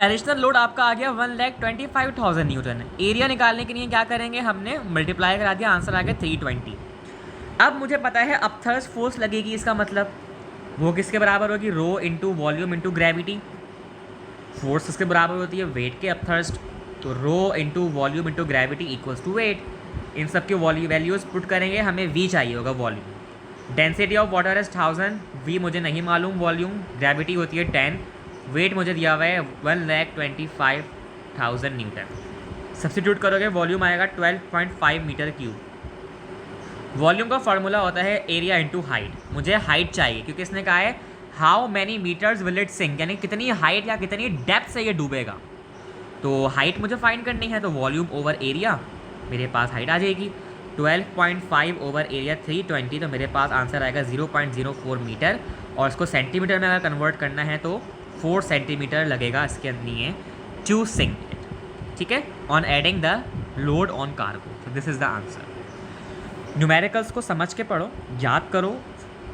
Additional load आपका आ गया 1,25,000 Newton. Area निकालने के लिए क्या करेंगे, हमने मल्टीप्लाई करा दिया, आंसर आ गया 320। अब मुझे पता है अब थर्स्ट फोर्स लगेगी, इसका मतलब वो किसके बराबर होगी, rho into volume into gravity. Force किसके बराबर होती है, वेट के अब थर्स्ट, तो rho into volume into gravity equals to weight. इन सब के वैल्यूज़ पुट करेंगे, हमें वी चाहिए होगा volume. Density of water is 1000, V मुझे नहीं मालूम, वॉल्यूम ग्रेविटी होती है 10, वेट मुझे दिया हुआ है 1,25,000 न्यूटन। सब्सटीट्यूट करोगे वॉल्यूम आएगा 12.5 मीटर क्यूब। वॉल्यूम का फार्मूला होता है एरिया इंटू हाइट। मुझे हाइट चाहिए क्योंकि इसने कहा है how many metres will it sink, यानी कितनी हाइट या कितनी डेप्थ से ये डूबेगा। तो हाइट मुझे फाइंड करनी है, तो वॉल्यूम ओवर एरिया, मेरे पास हाइट आ जाएगी 12.5 ओवर एरिया 320, तो मेरे पास आंसर आएगा 0.04 मीटर। और इसको सेंटीमीटर में अगर कन्वर्ट करना है तो 4 सेंटीमीटर लगेगा इसके लिए टू सिंक इट, ठीक है, on adding the load on cargo. तो this is the answer. Numericals को समझ के पढ़ो, याद करो,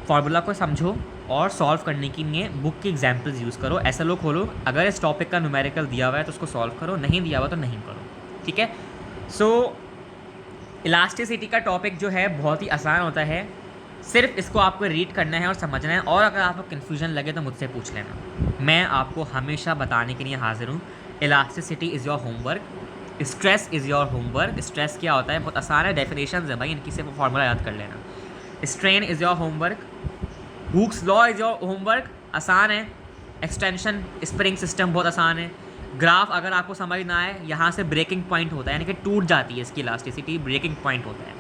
फार्मूला को समझो और सॉल्व करने के लिए बुक की एग्जाम्पल्स यूज़ करो। ऐसा लो खोलो, अगर इस टॉपिक का न्यूमेरिकल दिया हुआ है तो उसको सॉल्व करो, नहीं दिया हुआ तो नहीं करो, ठीक है। सो इलास्टिसिटी का टॉपिक जो है बहुत ही आसान होता है, सिर्फ इसको आपको रीड करना है और समझना है, और अगर आपको कन्फ्यूजन लगे तो मुझसे पूछ लेना, मैं आपको हमेशा बताने के लिए हाजिर हूँ। Elasticity is your homework, stress is your homework. Stress क्या होता है, बहुत आसान है, डेफिनेशन है भाई, इनकी सिर्फ फार्मूला याद कर लेना। Strain is your homework, Hooke's law is your homework, आसान है। एक्सटेंशन स्प्रिंग सिस्टम बहुत आसान है। ग्राफ अगर आपको समझ ना आए, यहाँ से ब्रेकिंग पॉइंट होता है, यानी कि टूट जाती है इसकी इलास्टिसिटी, ब्रेकिंग पॉइंट होता है।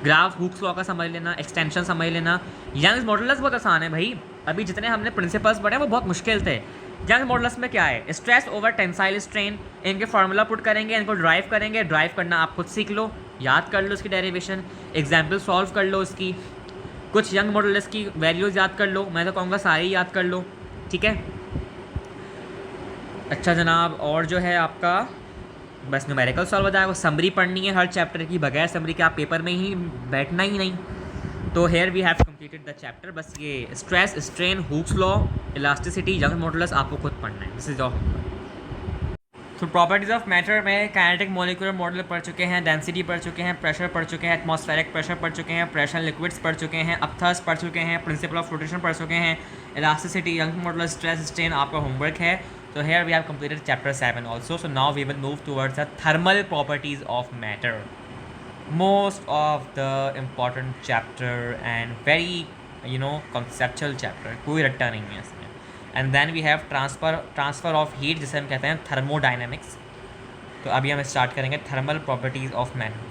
ग्राफ हुक्स लॉ का समझ लेना, एक्सटेंशन समझ लेना। यंग्स मॉडुलस बहुत आसान है भाई, अभी जितने हमने प्रिंसिपल्स पढ़े वो बहुत मुश्किल थे। यंग्स मॉडुलस में क्या है, स्ट्रेस ओवर टेंसाइल स्ट्रेन, इनके फार्मूला पुट करेंगे, इनको ड्राइव करेंगे, ड्राइव करना आप खुद सीख लो, याद कर लो इसकी डेरिवेशन, एग्जाम्पल सॉल्व कर लो इसकी, कुछ यंग मॉडुलस की वैल्यूज़ याद कर लो, मैं तो कहूँगा सारे ही याद कर लो, ठीक है। अच्छा जनाब, और जो है आपका बस न्यूमेरिकल सॉल्व हो जाएगा, समरी पढ़नी है हर चैप्टर की, बगैर समरी के आप पेपर में ही बैठना ही नहीं। तो here we have completed the chapter, बस ये stress, strain, Hooke's law, elasticity, young modulus आपको खुद पढ़ना है, दिस इज योर होमवर्क। तो प्रॉपर्टीज़ ऑफ मैटर में काइनेटिक मॉलिक्यूलर मॉडल पढ़ चुके हैं, डेंसिटी पढ़ चुके हैं, प्रेशर पढ़ चुके हैं, एटमॉस्फेरिक प्रेशर पढ़ चुके हैं, प्रेशर लिक्विड्स पढ़ चुके हैं, अपथर्स पढ़ चुके हैं, प्रिंसिपल ऑफ फ्लोटेशन पढ़ चुके हैं, elasticity, young modulus, stress, strain आपका होमवर्क है। So here we have completed chapter 7 also. So now we will move towards the thermal properties of matter. Most of the important chapter and very conceptual chapter. कोई रट्टा नहीं है इसमें. And then we have transfer of heat, जिसे हम कहते हैं thermodynamics. तो अभी हम स्टार्ट करेंगे thermal properties of matter.